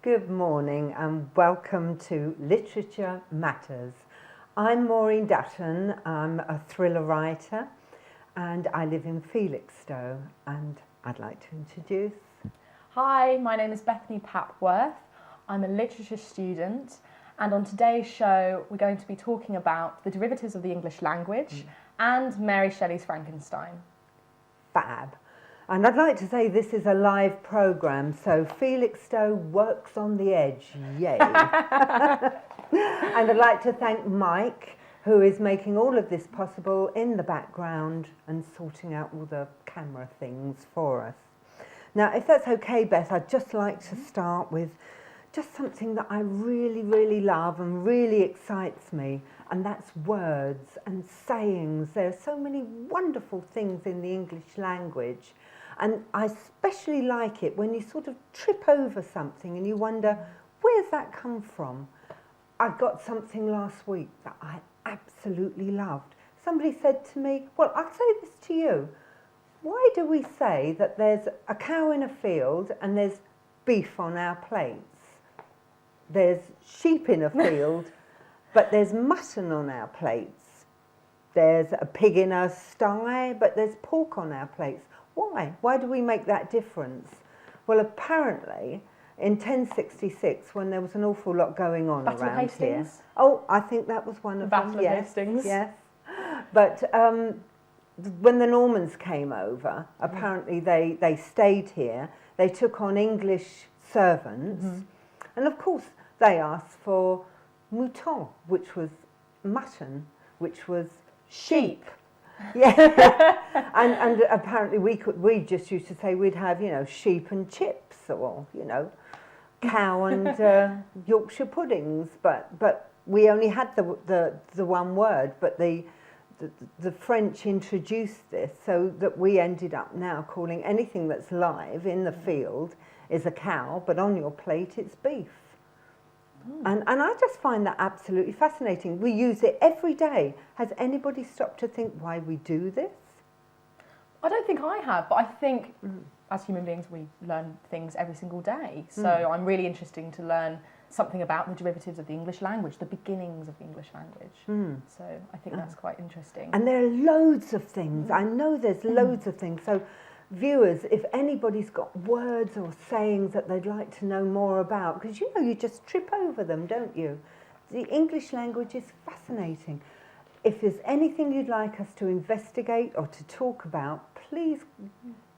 Good morning and welcome to Literature Matters. I'm Maureen Dutton, I'm a thriller writer and I live in Felixstowe, and I'd like to introduce... Hi, my name is Bethany Papworth. I'm a literature student, and on today's show we're going to be talking about the derivatives of the English language and Mary Shelley's Frankenstein. Fab. And I'd like to say this is a live programme, so Felixstowe works on the edge, yay. And I'd like to thank Mike, who is making all of this possible in the background and sorting out all the camera things for us. Now, if that's okay, Beth, I'd just like to start with just something that I really love and really excites me, and that's words and sayings. There are so many wonderful things in the English language, and I especially like it when you sort of trip over something and you wonder, where's that come from? I got something last week that I absolutely loved. Somebody said to me, well, I'll say this to you. Why do we say that there's a cow in a field and there's beef on our plates? There's sheep in a field, but there's mutton on our plates. There's a pig in a sty, but there's pork on our plates. Why? Why do we make that difference? Well, apparently, in 1066, when there was an awful lot going on Battle around of here. Hastings? Oh, I think that was one of them. Battle of Hastings. Yes. But when the Normans came over, apparently they stayed here. They took on English servants. And of course, they asked for mouton, which was mutton, which was sheep. Yeah. and apparently we just used to say we'd have, sheep and chips, or, cow and Yorkshire puddings. But we only had the one word, but the French introduced this so that we ended up now calling anything that's live in the field is a cow, but on your plate it's beef. And I just find that absolutely fascinating. We use it every day. Has anybody stopped to think why we do this? I don't think I have, but I think as human beings we learn things every single day. So I'm really interested to learn something about the derivatives of the English language, the beginnings of the English language. So I think that's quite interesting. And there are loads of things. I know there's loads of things. So viewers, if anybody's got words or sayings that they'd like to know more about, because you just trip over them, don't you? The English language is fascinating. If there's anything you'd like us to investigate or to talk about, please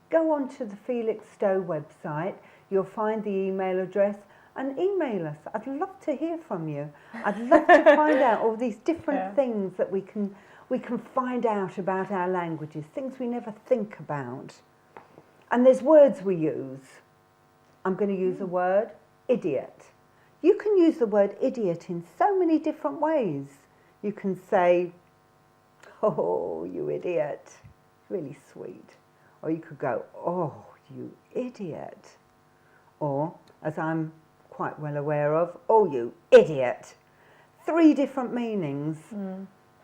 go onto the Felixstowe website. You'll find the email address and email us. I'd love to hear from you. I'd love to find out all these different things that we can find out about our languages, things we never think about. And there's words we use. I'm going to use the word idiot. You can use the word idiot in so many different ways. You can say, oh, you idiot. Really sweet. Or you could go, oh, you idiot. Or, as I'm quite well aware of, oh, you idiot. 3 different meanings.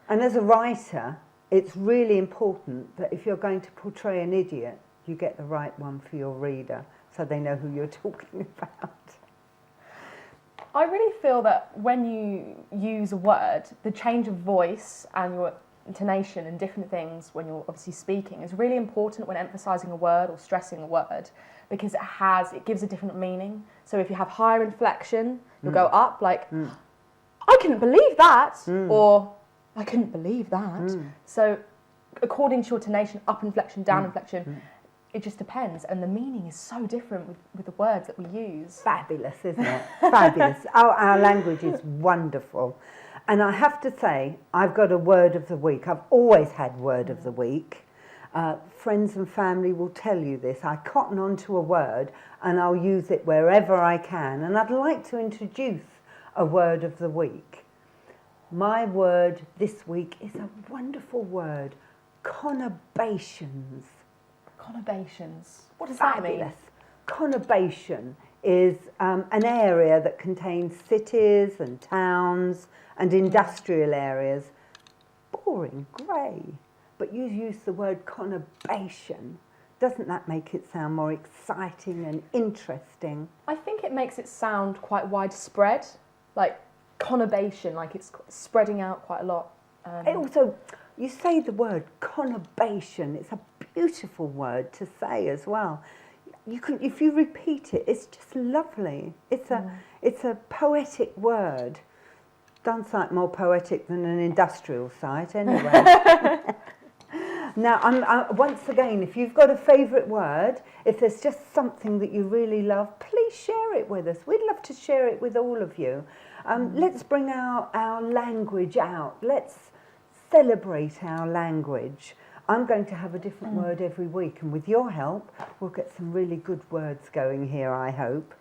And as a writer, it's really important that if you're going to portray an idiot, you get the right one for your reader so they know who you're talking about. I really feel that when you use a word, the change of voice and your intonation and different things when you're obviously speaking is really important when emphasising a word or stressing a word, because it gives a different meaning. So if you have higher inflection, you'll go up like, I couldn't believe that, or I couldn't believe that. So according to your tonation, up inflection, down inflection, it just depends, and the meaning is so different with the words that we use. Fabulous, isn't it? Fabulous. Our language is wonderful. And I have to say, I've got a word of the week. I've always had word of the week. Friends and family will tell you this. I cotton onto a word and I'll use it wherever I can. And I'd like to introduce a word of the week. My word this week is a wonderful word, conurbations. Conurbations. What does that mean? Conurbation is an area that contains cities and towns and industrial areas. Boring, grey. But you use the word conurbation Doesn't that make it sound more exciting and interesting? I think it makes it sound quite widespread, like conurbation, like it's spreading out quite a lot. It also, you say the word conurbation. It's a beautiful word to say as well. You can, if you repeat it, it's just lovely. It's a poetic word. Doesn't sound more poetic than an industrial site, anyway. Now, once again, if you've got a favourite word, if there's just something that you really love, please share it with us. We'd love to share it with all of you. Let's bring our language out. Let's celebrate our language. I'm going to have a different word every week, and with your help, we'll get some really good words going here, I hope.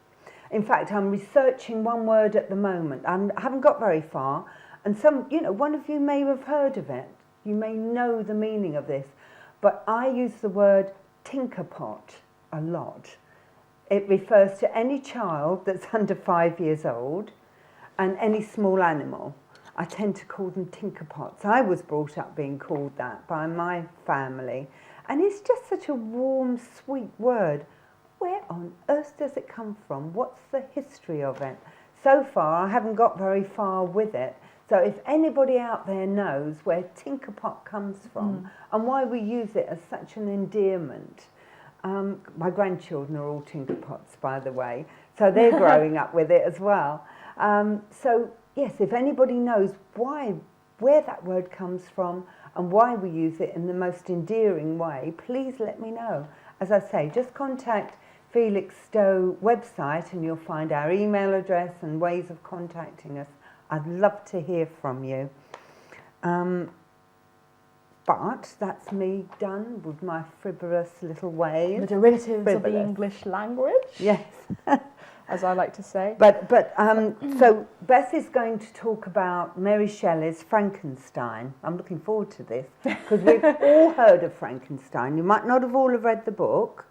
In fact, I'm researching one word at the moment. I haven't got very far, and one of you may have heard of it. You may know the meaning of this, but I use the word tinkerpot a lot. It refers to any child that's under 5 years old and any small animal. I tend to call them tinkerpots. I was brought up being called that by my family, and it's just such a warm, sweet word. Where on earth does it come from? What's the history of it? So far, I haven't got very far with it. So if anybody out there knows where tinkerpot comes from and why we use it as such an endearment, my grandchildren are all tinkerpots, by the way, so they're growing up with it as well. So yes, if anybody knows where that word comes from and why we use it in the most endearing way, please let me know. As I say, just contact Felix Stowe website and you'll find our email address and ways of contacting us. I'd love to hear from you. But that's me done with my frivolous little ways. The derivatives of the English language. Yes. As I like to say. So Beth is going to talk about Mary Shelley's Frankenstein. I'm looking forward to this because we've all heard of Frankenstein. You might not have all have read the book,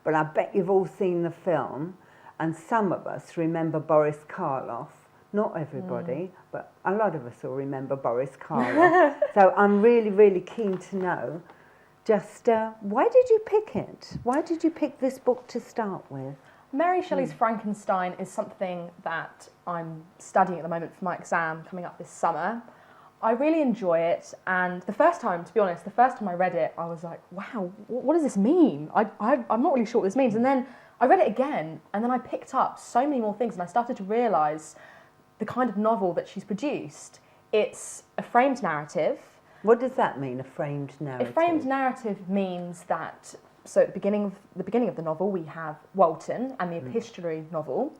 but I bet you've all seen the film. And some of us remember Boris Karloff. Not everybody, but a lot of us will remember Boris Karloff. So I'm really, really keen to know just why did you pick it? Why did you pick this book to start with? Mary Shelley's Frankenstein is something that I'm studying at the moment for my exam coming up this summer. I really enjoy it, and the first time I read it, I was like, wow, what does this mean? I'm not really sure what this means. And then I read it again, and then I picked up so many more things, and I started to realise the kind of novel that she's produced. It's a framed narrative. What does that mean, a framed narrative? A framed narrative means that, so at the beginning of the novel, we have Walton and the epistolary novel,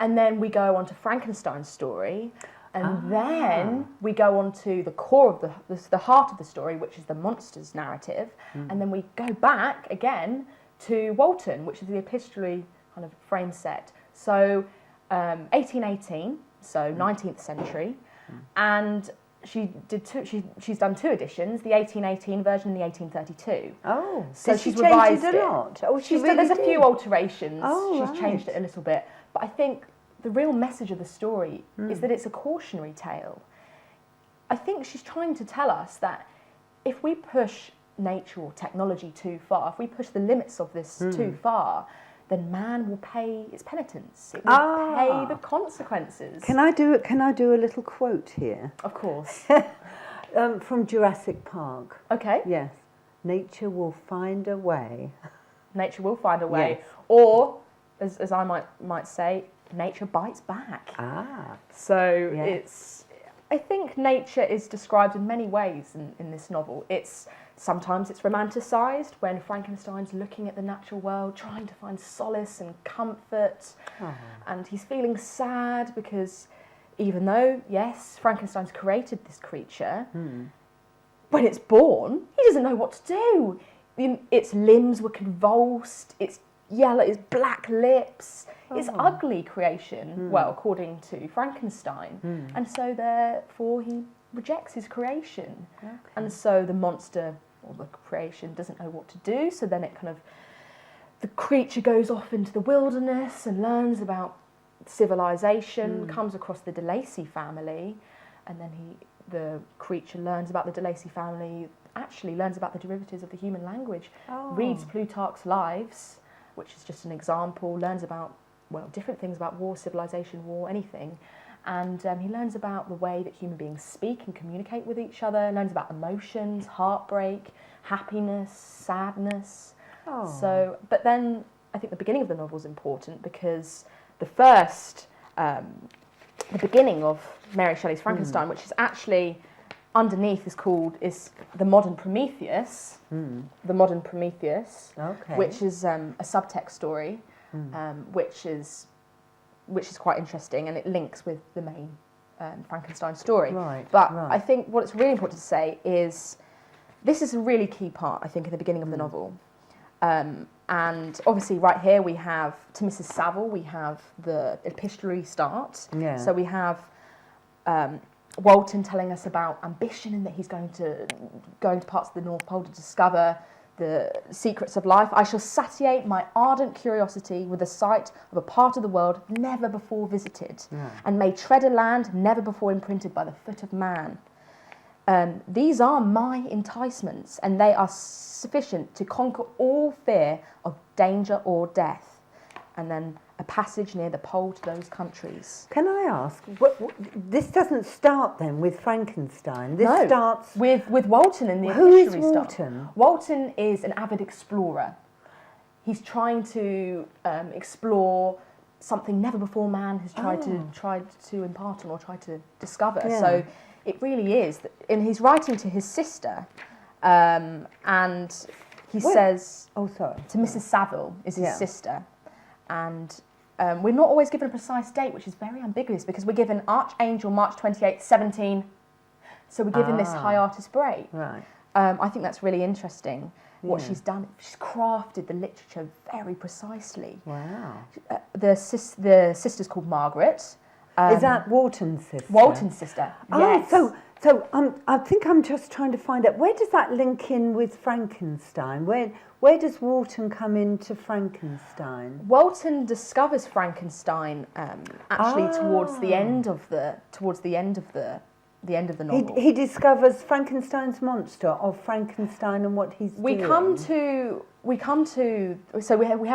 and then we go on to Frankenstein's story, and then we go on to the core of the heart of the story, which is the monsters narrative, and then we go back again to Walton, which is the epistolary kind of frame set. So 1818, so 19th century, and she's done two editions, the 1818 version and the 1832. Oh, so she's revised it a lot. Oh, there's a few alterations. Oh, she's changed it a little bit, but I think the real message of the story is that it's a cautionary tale. I think she's trying to tell us that if we push nature or technology too far, if we push the limits of this too far, then man will pay its penitence. It will pay the consequences. Can I do a little quote here? Of course. From Jurassic Park. Okay. Yes. Nature will find a way. Nature will find a way. Yes. Or, as I might say, nature bites back. So yes. I think nature is described in many ways in this novel. Sometimes it's romanticised when Frankenstein's looking at the natural world, trying to find solace and comfort, and he's feeling sad because even though, yes, Frankenstein's created this creature, when it's born, he doesn't know what to do. Its limbs were convulsed, its black lips, it's ugly creation, well, according to Frankenstein, and so therefore he rejects his creation. Okay. And so the monster or the creation doesn't know what to do, so then the creature goes off into the wilderness and learns about civilization, comes across the De Lacy family, and then the creature learns about the De Lacy family, actually learns about the derivatives of the human language, reads Plutarch's Lives, which is just an example, learns about, well, different things about war, civilization, war, anything. And he learns about the way that human beings speak and communicate with each other, learns about emotions, heartbreak, happiness, sadness. So, but then I think the beginning of the novel is important because the beginning of Mary Shelley's Frankenstein, which is actually underneath is the modern Prometheus, which is a subtext story, which is quite interesting, and it links with the main Frankenstein story. But I think what's really important to say is this is a really key part, I think, in the beginning of the novel. And obviously right here we have, to Mrs. Saville, we have the epistolary start. So we have Walton telling us about ambition and that he's going to parts of the North Pole to discover the secrets of life. I shall satiate my ardent curiosity with the sight of a part of the world never before visited, and may tread a land never before imprinted by the foot of man. These are my enticements, and they are sufficient to conquer all fear of danger or death. And then a passage near the pole to those countries. Can I ask, this doesn't start then with Frankenstein? This No, starts with Walton in the Who is epistolary Walton? start. Walton is an avid explorer. He's trying to explore something never before man has tried to impart on or tried to discover. So it really is, and he's writing to his sister, and he says to Mrs. Saville is his sister, and we're not always given a precise date, which is very ambiguous because we're given Archangel March 28th, 17, so we're given this hiatus break. I think that's really interesting. What she's done, she's crafted the literature very precisely. The sister's called Margaret. Is that Walton's sister? Walton's sister, yes. So I think I'm just trying to find out, where does that link in with Frankenstein? Where does Walton come into Frankenstein? Walton discovers Frankenstein actually towards the end of the novel. He discovers Frankenstein's monster, of Frankenstein and what he's doing. We have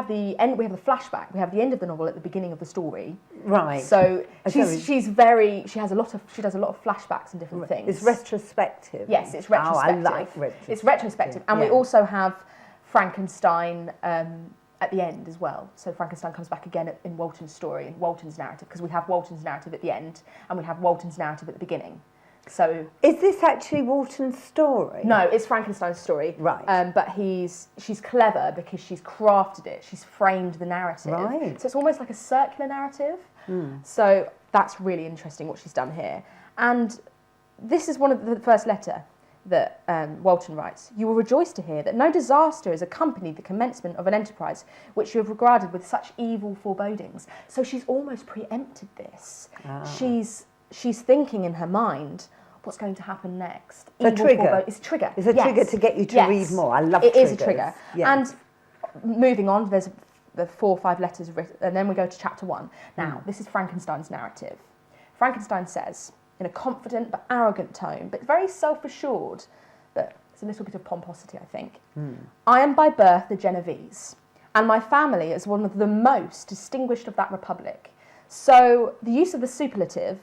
the flashback. We have the end of the novel at the beginning of the story. So she does a lot of flashbacks and different things. It's retrospective. Yes, it's retrospective. I like retrospective. It's retrospective, and we also have Frankenstein at the end as well. So Frankenstein comes back again in Walton's story, in Walton's narrative, because we have Walton's narrative at the end and we have Walton's narrative at the beginning. So is this actually Walton's story? No, it's Frankenstein's story. But she's clever because she's crafted it. She's framed the narrative. So it's almost like a circular narrative. So that's really interesting what she's done here. And this is one of the first letter that Walton writes. You will rejoice to hear that no disaster has accompanied the commencement of an enterprise which you have regarded with such evil forebodings. So she's almost preempted this. She's thinking in her mind, what's going to happen next? It's a trigger. It's a trigger. It's a trigger to get you to read more. I love triggers. It is a trigger. And moving on, there's the 4 or 5 letters written, and then we go to chapter 1. Now, this is Frankenstein's narrative. Frankenstein says, in a confident but arrogant tone, but very self-assured, but there's a little bit of pomposity, I think. I am by birth a Genovese, and my family is one of the most distinguished of that republic. So the use of the superlative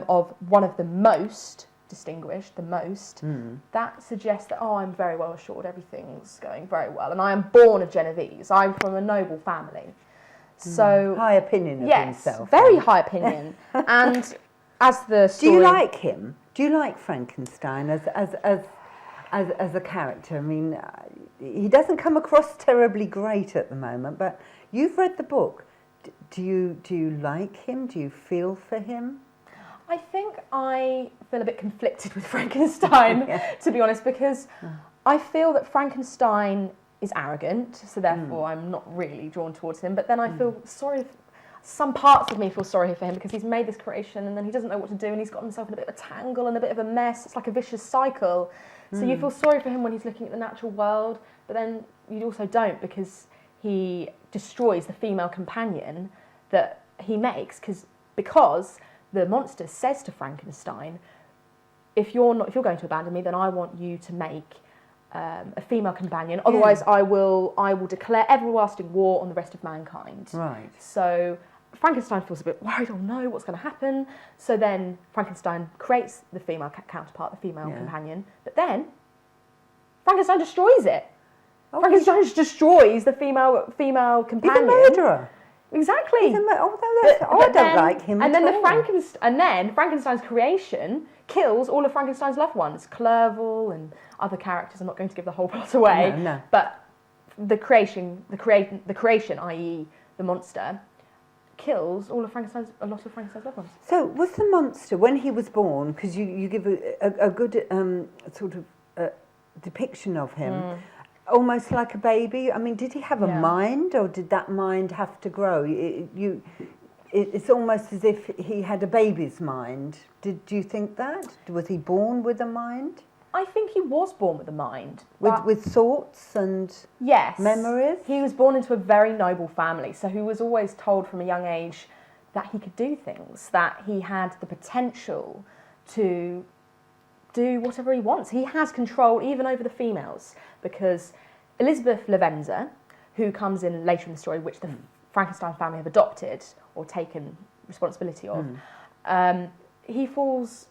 of one of the most distinguished, that suggests that, I'm very well assured, everything's going very well, and I am born a Genovese, I'm from a noble family. So high opinion of himself. Yes, very high opinion. And as the story... Do you like him? Do you like Frankenstein as a character? I mean, he doesn't come across terribly great at the moment, but you've read the book. Do you like him? Do you feel for him? I think I feel a bit conflicted with Frankenstein, to be honest, because I feel that Frankenstein is arrogant, so therefore I'm not really drawn towards him. But then I feel sorry. Some parts of me feel sorry for him because he's made this creation and then he doesn't know what to do and he's got himself in a bit of a tangle and a bit of a mess. It's like a vicious cycle. So you feel sorry for him when he's looking at the natural world, but then you also don't because he destroys the female companion that he makes because the monster says to Frankenstein, if you're going to abandon me, then I want you to make a female companion. Otherwise, I will declare everlasting war on the rest of mankind. Right. So Frankenstein feels a bit worried. Oh no, what's going to happen? So then Frankenstein creates the female counterpart, the female companion. But then Frankenstein destroys it. Oh, Frankenstein destroys the female companion. He's a murderer. Exactly. I don't like him and at then all. Frankenstein's creation kills all of Frankenstein's loved ones, Clerval and other characters. I'm not going to give the whole plot away. No. But the creation, i.e., the monster, kills a lot of Frankenstein's loved ones. So was the monster, when he was born, because you give a good sort of depiction of him, almost like a baby? I mean, did he have a mind, or did that mind have to grow? It's almost as if he had a baby's mind. Do you think that? Was he born with a mind? I think he was born with a mind. With thoughts and memories? He was born into a very noble family, so he was always told from a young age that he could do things, that he had the potential to do whatever he wants. He has control even over the females, because Elizabeth Lavenza, who comes in later in the story, which the Frankenstein family have adopted or taken responsibility of, he falls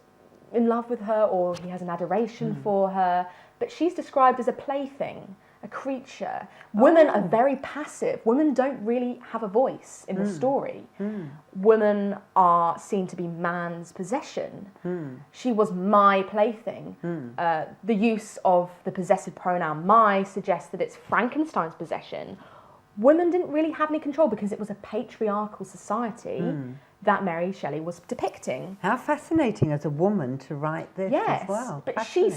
in love with her, or he has an adoration for her, but she's described as a plaything, a creature. Women are very passive. Women don't really have a voice in the story. Women are seen to be man's possession. She was my plaything. The use of the possessive pronoun my suggests that it's Frankenstein's possession. Women didn't really have any control because it was a patriarchal society that Mary Shelley was depicting. How fascinating as a woman to write this as well. But she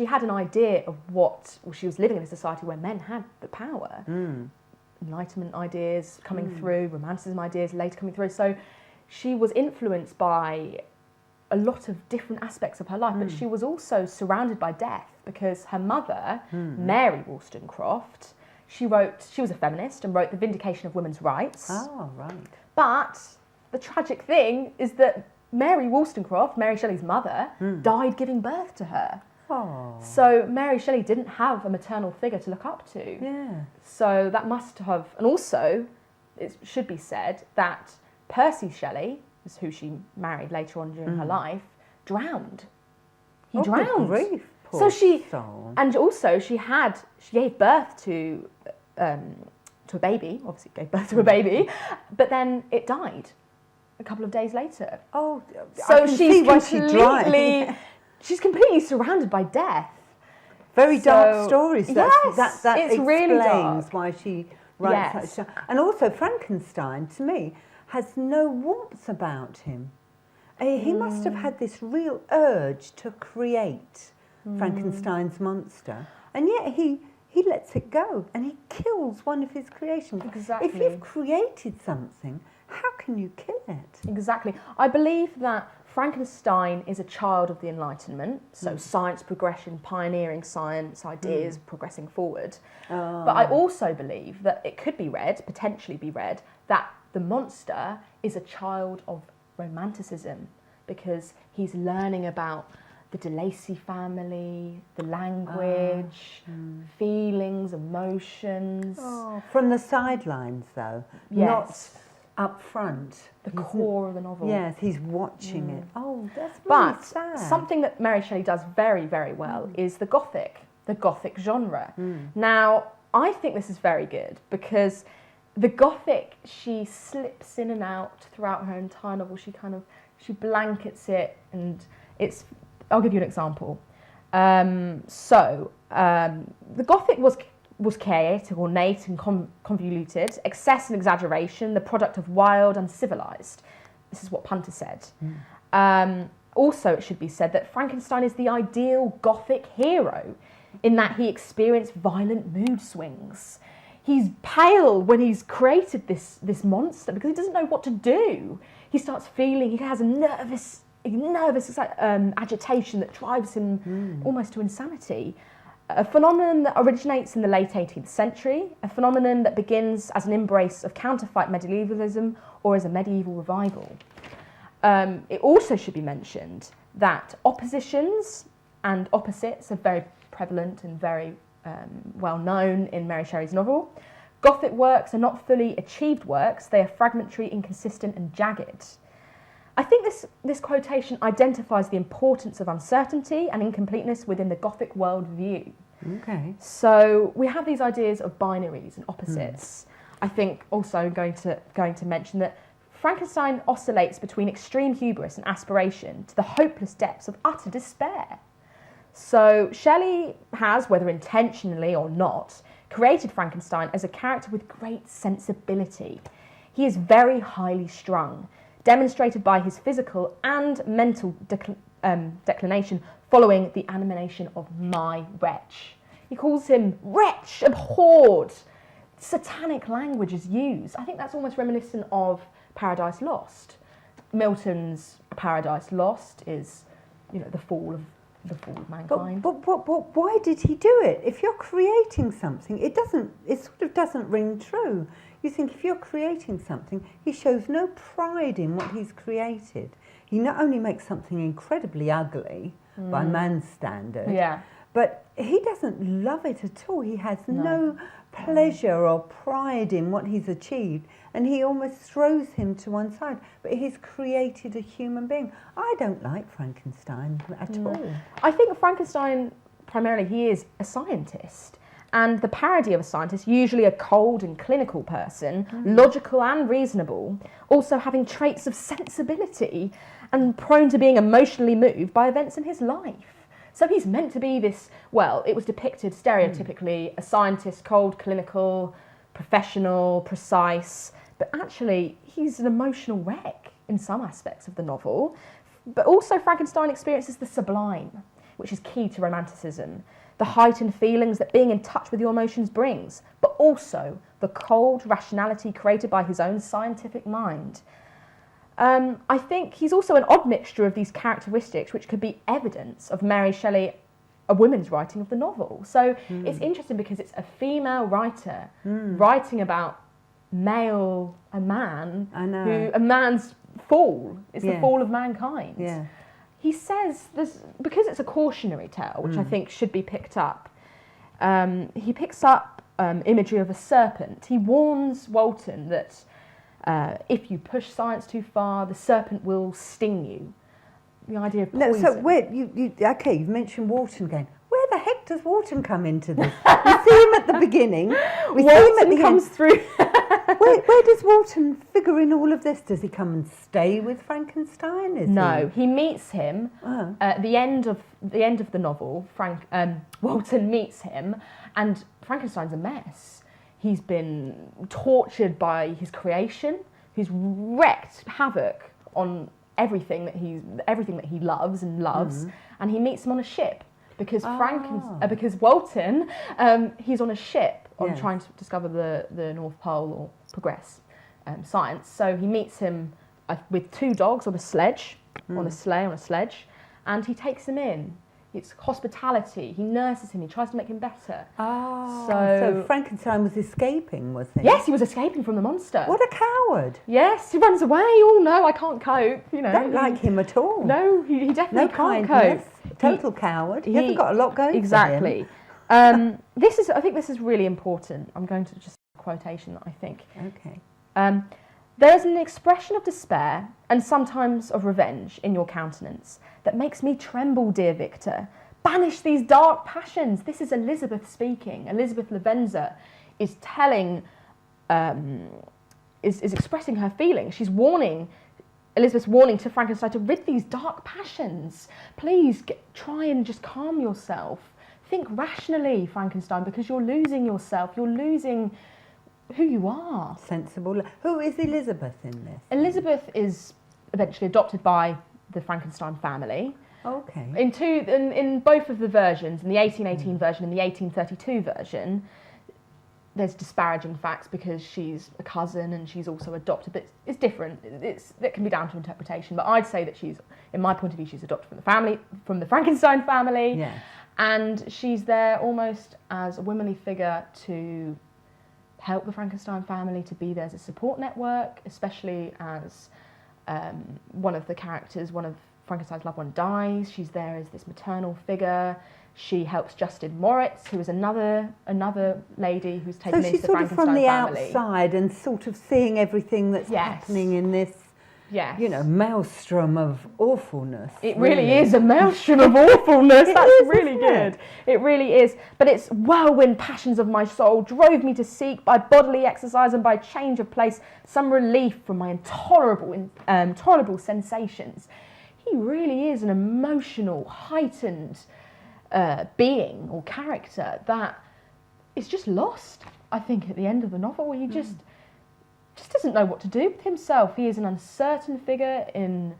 had an idea of she was living in a society where men had the power. Enlightenment ideas coming through, Romanticism ideas later coming through. So she was influenced by a lot of different aspects of her life, but she was also surrounded by death, because her mother, Mary Wollstonecraft, she was a feminist and wrote The Vindication of Women's Rights. Oh, right. But the tragic thing is that Mary Wollstonecraft, Mary Shelley's mother, died giving birth to her. Oh. So Mary Shelley didn't have a maternal figure to look up to. Yeah. So that must have... And also, it should be said that Percy Shelley, who she married later on during her life, drowned. He drowned. Grief, so she... soul. And also, she gave birth to a baby, obviously gave birth to a baby, but then it died a couple of days later. Oh, so she's completely surrounded by death. Very dark stories. That it's explains really dark. why she writes such. And also, Frankenstein, to me, has no warmth about him. He must have had this real urge to create Frankenstein's monster, and yet he lets it go and he kills one of his creations. Exactly. If you've created something, how can you kill it? Exactly. I believe that Frankenstein is a child of the Enlightenment, so science progression, pioneering science, ideas progressing forward. But I also believe that it could be read, potentially be read, that the monster is a child of Romanticism, because he's learning about the De Lacy family, the language, feelings, emotions. Oh, from the sidelines, though, Yes. not up front. The core of the novel. Yes, he's watching it. Oh, that's really But sad. something that Mary Shelley does very, very well is the Gothic genre. Now, I think this is very good, because the Gothic, she slips in and out throughout her entire novel. She blankets it, and it's... I'll give you an example. The Gothic was chaotic, ornate and convoluted, excess and exaggeration, the product of wild and civilised. This is what Punter said. Also, it should be said that Frankenstein is the ideal Gothic hero, in that he experienced violent mood swings. He's pale when he's created this monster, because he doesn't know what to do. He starts feeling, he has a nervous agitation that drives him almost to insanity. A phenomenon that originates in the late 18th century, a phenomenon that begins as an embrace of counterfeit medievalism or as a medieval revival. It also should be mentioned that oppositions and opposites are very prevalent and very well known in Mary Shelley's novel. Gothic works are not fully achieved works, they are fragmentary, inconsistent and jagged. I think this quotation identifies the importance of uncertainty and incompleteness within the Gothic worldview. Okay. So we have these ideas of binaries and opposites. I think also going to mention that Frankenstein oscillates between extreme hubris and aspiration to the hopeless depths of utter despair. So Shelley has, whether intentionally or not, created Frankenstein as a character with great sensibility. He is very highly strung, demonstrated by his physical and mental declination following the animation of my wretch. He calls him wretch, abhorred. Satanic language is used. I think that's almost reminiscent of Paradise Lost. Milton's Paradise Lost is, the fall of mankind. But why did he do it? If you're creating something, it sort of doesn't ring true. You think if you're creating something, he shows no pride in what he's created. He not only makes something incredibly ugly by man's standard, but he doesn't love it at all. He has no pleasure or pride in what he's achieved, and he almost throws him to one side. But he's created a human being. I don't like Frankenstein at all. I think Frankenstein, primarily, he is a scientist. And the parody of a scientist, usually a cold and clinical person, logical and reasonable, also having traits of sensibility and prone to being emotionally moved by events in his life. So he's meant to be this, it was depicted stereotypically, a scientist, cold, clinical, professional, precise, but actually he's an emotional wreck in some aspects of the novel. But also Frankenstein experiences the sublime, which is key to romanticism, the heightened feelings that being in touch with your emotions brings, but also the cold rationality created by his own scientific mind. I think he's also an odd mixture of these characteristics which could be evidence of Mary Shelley, a woman's writing of the novel. So it's interesting because it's a female writer writing about a man's fall. It's the fall of mankind. Yeah. He says this because it's a cautionary tale, which I think should be picked up. He picks up imagery of a serpent. He warns Walton that if you push science too far, the serpent will sting you. The idea of poison. So where you've mentioned Walton again. Where the heck does Walton come into this? We see him at the beginning. We see him at the comes end. Through. Where does Walton figure in all of this? Does he come and stay with Frankenstein? No, he meets him at the end of the novel. Walton meets him, and Frankenstein's a mess. He's been tortured by his creation. He's wreaked havoc on everything that he loves, and he meets him on a ship because because Walton he's on a ship trying to discover the North Pole or progress science. So he meets him with two dogs on a sledge, on a sledge, and he takes him in. It's hospitality. He nurses him. He tries to make him better. So Frankenstein was escaping, was he? Yes, he was escaping from the monster. What a coward! Yes, he runs away. Oh no, I can't cope. Don't like him at all. No, he definitely can't kindness. cope. Total coward. He hasn't got a lot going exactly. for him. I think this is really important. I'm going to just a quotation that I think. Okay. There is an expression of despair and sometimes of revenge in your countenance that makes me tremble, dear Victor. Banish these dark passions. This is Elizabeth speaking. Elizabeth Lavenza is telling, is expressing her feelings. Elizabeth's warning to Frankenstein to rid these dark passions. Please try and just calm yourself. Think rationally, Frankenstein, because you're losing yourself. You're losing who you are. Sensible. Who is Elizabeth in this? Elizabeth is eventually adopted by the Frankenstein family. Okay. In both of the versions, in the 1818 version and the 1832 version, there's disparaging facts because she's a cousin and she's also adopted, but it's different. That can be down to interpretation, but I'd say that in my point of view, she's adopted from the Frankenstein family. Yeah. And she's there almost as a womanly figure to help the Frankenstein family, to be there as a support network, especially as one of the characters, one of Frankenstein's loved one dies. She's there as this maternal figure. She helps Justin Moritz, who is another lady who's taken into the Frankenstein family. So she's sort of from the outside and sort of seeing everything that's happening in this, you know, maelstrom of awfulness. It really is a maelstrom of awfulness. That's really good. It really is. But it's whirlwind passions of my soul drove me to seek by bodily exercise and by change of place some relief from my intolerable sensations. He really is an emotional, heightened being or character that is just lost, I think, at the end of the novel. He just doesn't know what to do with himself. He is an uncertain figure in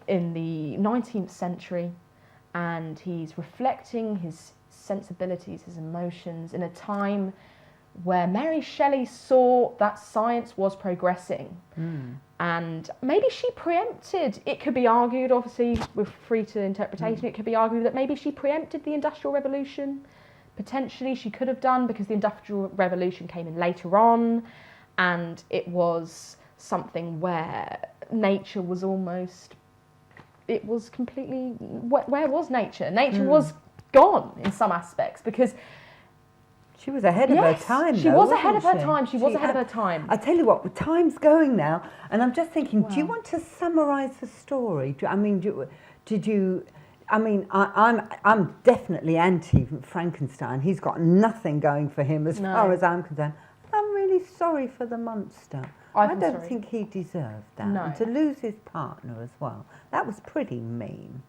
the 19th century, and he's reflecting his sensibilities, his emotions in a time where Mary Shelley saw that science was progressing. And maybe she preempted, it could be argued, obviously we're free to interpretation, it could be argued that maybe she preempted the Industrial Revolution. Potentially she could have done, because the Industrial Revolution came in later on, and it was something where nature was almost, it was completely, where was nature? Nature was gone in some aspects, because she was ahead of her time. She was ahead of her time. She was ahead of her time. I tell you what, time's going now, and I'm just thinking, do you want to summarise the story? I'm definitely anti Frankenstein. He's got nothing going for him as far as I'm concerned. I'm really sorry for the monster. I don't think he deserved that. No. And to lose his partner as well. That was pretty mean.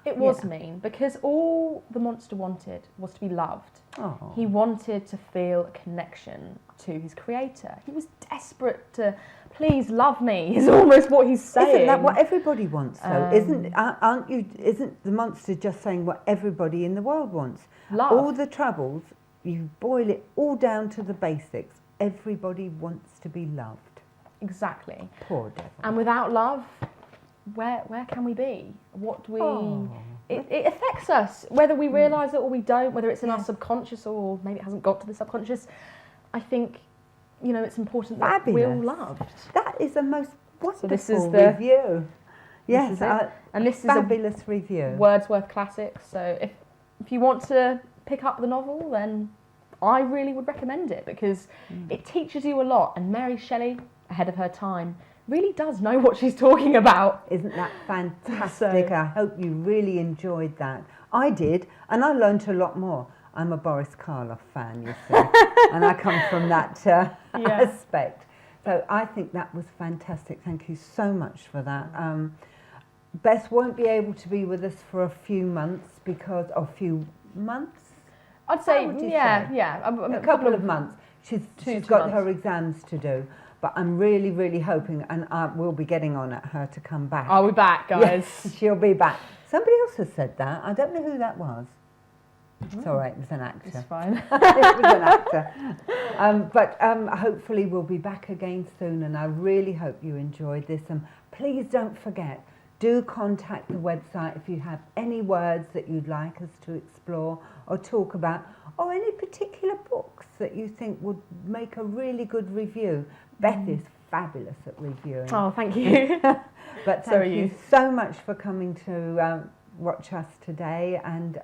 It was mean, because all the monster wanted was to be loved. Oh. He wanted to feel a connection to his creator. He was desperate to, please love me, is almost what he's saying. Isn't that what everybody wants, though? Isn't the monster just saying what everybody in the world wants? Love. All the troubles, you boil it all down to the basics. Everybody wants to be loved. Exactly. Poor devil. And without love, where can we be? What do we... It affects us, whether we realise it or we don't, whether it's in our subconscious or maybe it hasn't got to the subconscious. I think, you know, it's important that we're all loved. That is a most wonderful this is the review. Yes, and this is a fabulous review. Wordsworth classic. So if you want to pick up the novel, then I really would recommend it, because it teaches you a lot. And Mary Shelley, ahead of her time, really does know what she's talking about. Isn't that fantastic? I hope you really enjoyed that. I did, and I learned a lot more. I'm a Boris Karloff fan, you see, and I come from that aspect. So I think that was fantastic. Thank you so much for that. Beth won't be able to be with us for a few months a few months? I'd say, a couple of months. She's got her exams to do. But I'm really, really hoping, and we'll be getting on at her to come back. I'll be back, guys. Yes, she'll be back. Somebody else has said that. I don't know who that was. It's all right, it was an actor. It's fine. It was an actor. But hopefully we'll be back again soon, and I really hope you enjoyed this. And please don't forget, do contact the website if you have any words that you'd like us to explore or talk about, or any particular books that you think would make a really good review. Beth is fabulous at reviewing. Oh, thank you. But thank you so much for coming to watch us today, and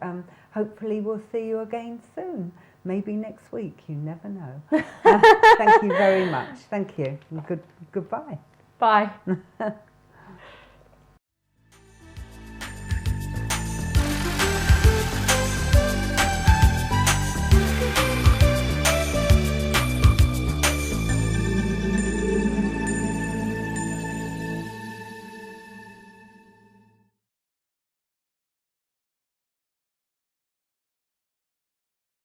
hopefully we'll see you again soon. Maybe next week, you never know. Thank you very much. Thank you. Goodbye. Bye.